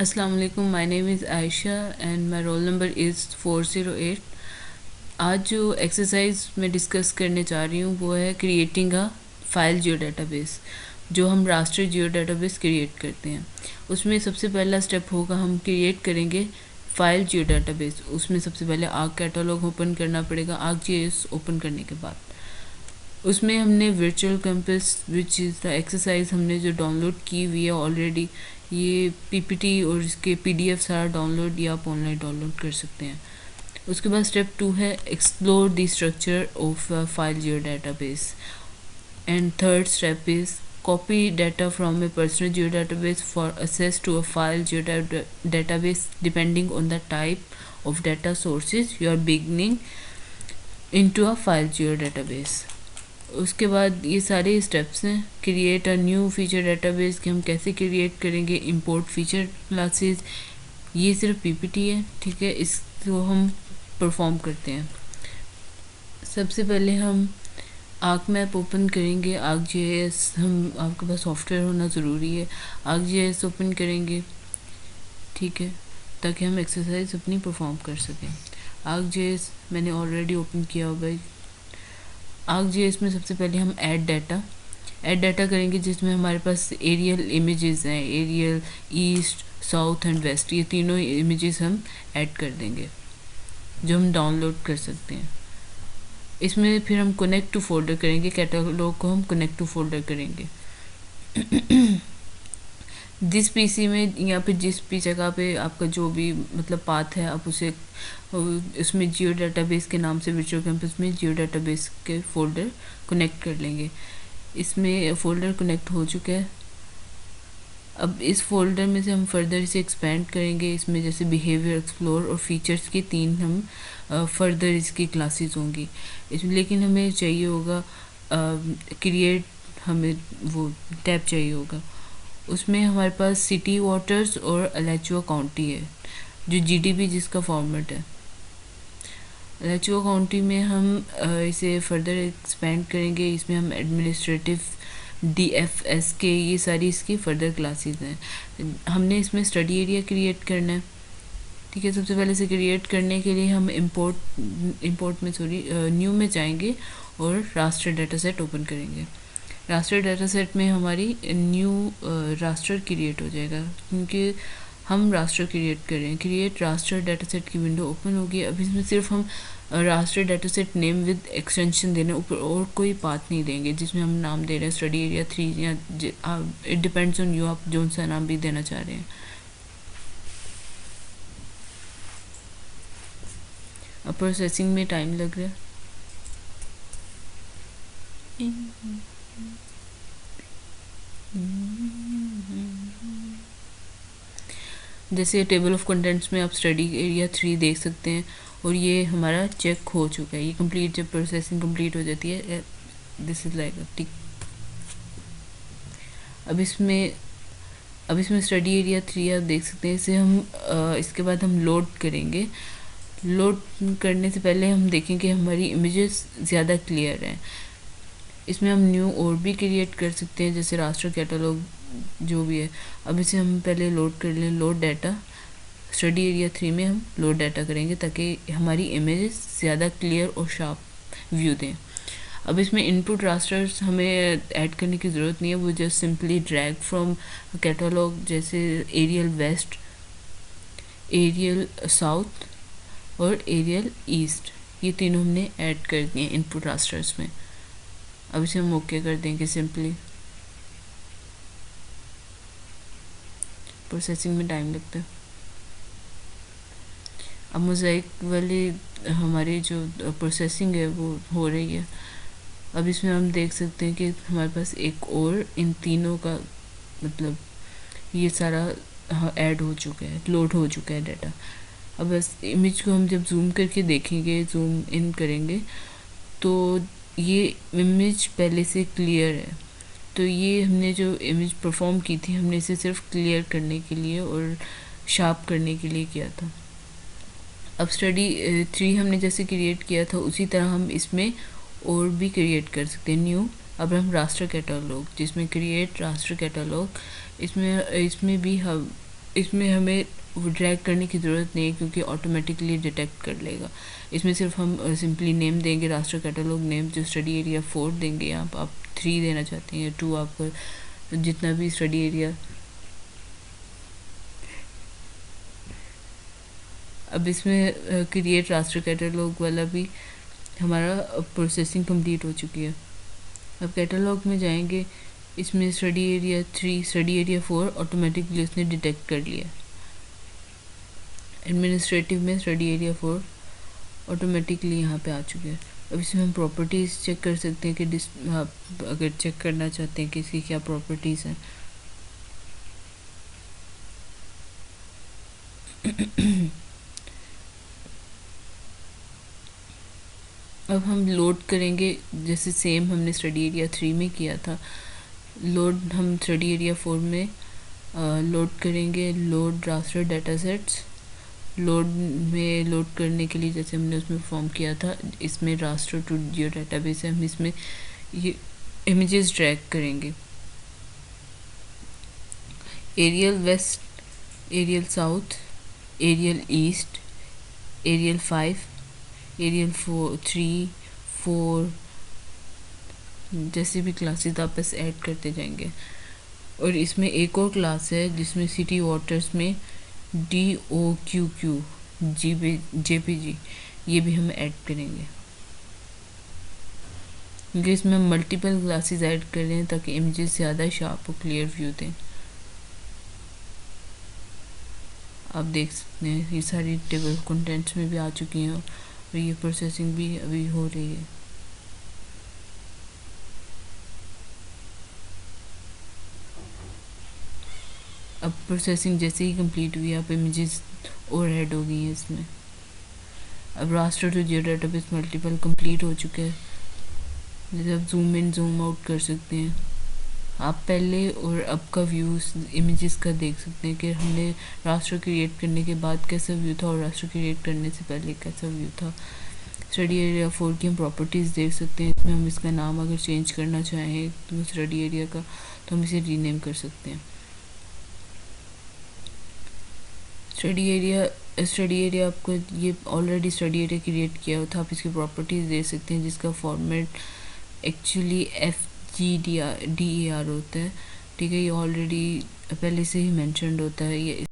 अस्सलाम वालेकुम, my name is Ayesha and my roll number is 408। आज जो एक्सरसाइज मैं डिस्कस करने जा रही हूँ वो है creating a file Jio database. जो हम राष्ट्रीय जियो डाटाबेस क्रिएट करते हैं उसमें सबसे पहला स्टेप होगा, हम क्रिएट करेंगे फाइल जियो डाटाबेस। उसमें सबसे पहले आर्क कैटलॉग ओपन करना पड़ेगा। आर्क जीएस ओपन करने के बाद उसमें हमने virtual campus which is the exercise हमने जो डाउनलोड की हुई है ऑलरेडी, ये पीपीटी और इसके पीडीएफ सारा डाउनलोड या आप ऑनलाइन डाउनलोड कर सकते हैं। उसके बाद स्टेप 2 है explore the structure of file Jio database and third step is copy data from a personal geodatabase for access to a file geodatabase depending on the type of data sources you are beginning into a file geodatabase। उसके बाद ये सारे steps हैं। Create a new feature database कि हम कैसे create करेंगे। Import feature classes, ये सिर्फ पीपीटी है, ठीक है, इसको हम परफॉर्म करते हैं। सबसे पहले हम आर्क मैप ओपन करेंगे। आर्क जेएस, हम आपके पास सॉफ्टवेयर होना ज़रूरी है। आर्क जेएस ओपन करेंगे, ठीक है, ताकि हम एक्सरसाइज अपनी परफॉर्म कर सकें। आर्क जेएस मैंने ऑलरेडी ओपन किया हुआ है। आर्क जीएस में सबसे पहले हम ऐड डाटा करेंगे, जिसमें हमारे पास एरियल इमेजेस हैं। Aerial, east, south and west, ये तीनों इमेजेस हम ऐड कर देंगे जो हम डाउनलोड कर सकते हैं। इसमें फिर हम कनेक्ट टू फोल्डर करेंगे। कैटलॉग को हम कनेक्ट टू फोल्डर करेंगे। जिस पीसी में या फिर जिस भी जगह पे आपका जो भी मतलब पाथ है, आप उसे उसमें जियो डाटाबेस के नाम से वर्चुअल कैंपस में जियो डाटाबेस के फोल्डर कनेक्ट कर लेंगे। इसमें फ़ोल्डर कनेक्ट हो चुका है। अब इस फोल्डर में से हम फर्दर इसे एक्सपेंड करेंगे। इसमें जैसे बिहेवियर, एक्सप्लोर और फीचर्स की 3 हम फर्दर इसकी क्लासेस होंगी इसमें। लेकिन हमें चाहिए होगा क्रिएट, हमें वो टैब चाहिए होगा। उसमें हमारे पास सिटी, वाटर्स और अलेचुआ काउंटी है, जो जीडीपी जिसका फॉर्मेट है। अलेचुआ काउंटी में हम इसे फर्दर एक्सपेंड करेंगे। इसमें हम एडमिनिस्ट्रेटिव, डीएफएस के, ये सारी इसकी फर्दर क्लासेस हैं। हमने इसमें स्टडी एरिया क्रिएट करना है, ठीक है। सबसे पहले इसे क्रिएट करने के लिए हम इंपोर्ट में न्यू में जाएंगे और रास्टर डाटा सेट ओपन करेंगे। रास्टर डाटा सेट में हमारी न्यू रास्टर क्रिएट हो जाएगा, क्योंकि हम रास्टर क्रिएट कर रहे हैं। क्रिएट रास्टर डाटा सेट की विंडो ओपन होगी। अब इसमें सिर्फ हम raster data set name with extension देने, ऊपर और कोई पाथ नहीं देंगे। जिसमें हम नाम दे रहे हैं स्टडी एरिया 3 या इट डिपेंड्स ऑन यू, आप जो सा नाम भी देना चाह रहे हैं। अब प्रोसेसिंग में टाइम लग रहा है। जैसे टेबल ऑफ कंटेंट्स में आप स्टडी एरिया 3 देख सकते हैं और ये हमारा चेक हो चुका है। ये कंप्लीट, जब प्रोसेसिंग कंप्लीट हो जाती है, दिस इज लाइक टिक। अब इसमें स्टडी एरिया 3 आप देख सकते हैं। इसे हम इसके बाद हम लोड करेंगे। लोड करने से पहले हम देखेंगे हमारी इमेजेस ज़्यादा क्लियर हैं। इसमें हम न्यू और भी क्रिएट कर सकते हैं, जैसे रास्टर कैटलॉग जो भी है। अब इसे हम पहले लोड कर लें। लोड डाटा, स्टडी एरिया 3 में हम लोड डाटा करेंगे ताकि हमारी इमेजेस ज़्यादा क्लियर और शार्प व्यू दें। अब इसमें इनपुट रास्टर्स हमें ऐड करने की ज़रूरत नहीं है, वो just simply drag from catalogue, जैसे एरियल वेस्ट, एरियल साउथ और एरियल ईस्ट, ये तीनों हमने ऐड कर दिए इनपुट रास्टर्स में। अब इसे हम ओके कर देंगे सिंपली। प्रोसेसिंग में टाइम लगता है। अब मोज़ाइक वाली हमारी जो प्रोसेसिंग है वो हो रही है। अब इसमें हम देख सकते हैं कि हमारे पास एक और इन तीनों का मतलब ये सारा ऐड हो चुका है, लोड हो चुका है डाटा। अब बस इमेज को हम जब जूम करके देखेंगे, जूम इन करेंगे, तो ये इमेज पहले से क्लियर है। तो ये हमने जो इमेज परफॉर्म की थी, हमने इसे सिर्फ क्लियर करने के लिए और शार्प करने के लिए किया था। अब स्टडी 3 हमने जैसे क्रिएट किया था, उसी तरह हम इसमें और भी क्रिएट कर सकते हैं न्यू। अब हम रास्टर कैटलॉग, जिसमें क्रिएट रास्टर कैटलॉग, इसमें भी हम इसमें हमें ड्रैग करने की ज़रूरत नहीं है क्योंकि ऑटोमेटिकली डिटेक्ट कर लेगा। इसमें सिर्फ हम सिंपली नेम देंगे, रास्टर कैटलॉग नेम जो स्टडी एरिया 4 देंगे। यहाँ पर आप 3 देना चाहते हैं या 2, आपका जितना भी स्टडी एरिया। अब इसमें क्रिएट रास्टर कैटलॉग वाला भी हमारा प्रोसेसिंग कंप्लीट हो चुकी है। अब कैटलॉग में जाएंगे, इसमें study area 3 study area 4 automatically उसने डिटेक्ट कर लिया। एडमिनिस्ट्रेटिव में स्टडी एरिया 4 ऑटोमेटिकली यहाँ पे आ चुके हैं। अब इसमें हम प्रॉपर्टीज़ चेक कर सकते हैं कि आप अगर चेक करना चाहते हैं कि इसकी क्या प्रॉपर्टीज़ हैं। अब हम लोड करेंगे जैसे सेम हमने स्टडी एरिया 3 में किया था। लोड हम स्टडी एरिया 4 में लोड करेंगे, load raster data sets. Load में लोड करने के लिए जैसे हमने उसमें फॉर्म किया था, इसमें रास्टर टू जियो डेटाबेस है, हम इसमें ये इमेजेस ड्रैग करेंगे। Aerial west, aerial south, aerial east, aerial 5, aerial 4, 3, 4 जैसे भी क्लासेस आप बस ऐड करते जाएंगे। और इसमें एक और क्लास है जिसमें सिटी वाटर्स में DOQQ JPG ये भी हम ऐड करेंगे क्योंकि इसमें हम मल्टीपल क्लासेस ऐड कर रहे हैं ताकि इमेजेस ज़्यादा शार्प और क्लियर व्यू दें। आप देख सकते हैं ये सारी टेबल कंटेंट्स में भी आ चुकी हैं और ये प्रोसेसिंग भी अभी हो रही है। अब प्रोसेसिंग जैसे ही कंप्लीट हुई, आप इमेजेस और ऐड हो गई हैं इसमें। अब raster to geodatabase multiple complete हो चुके हैं। जैसे आप जूम इन जूम आउट कर सकते हैं। आप पहले और अब का व्यू इमेजेस का देख सकते हैं कि हमने रास्टर क्रिएट करने के बाद कैसा व्यू था और रास्टर क्रिएट करने से पहले कैसा व्यू था। स्टडी एरिया 4 की हम प्रॉपर्टीज़ देख सकते हैं। इसमें हम इसका नाम अगर चेंज करना चाहें तो स्टडी एरिया का, तो हम इसे रीनेम कर सकते हैं। स्टडी एरिया आपको ये ऑलरेडी स्टडी एरिया क्रिएट किया हुआ था। आप इसकी प्रॉपर्टीज़ दे सकते हैं जिसका फॉर्मेट एक्चुअली FGDER होता है। ठीक है, ये ऑलरेडी पहले से ही मेंशन्ड होता है। ये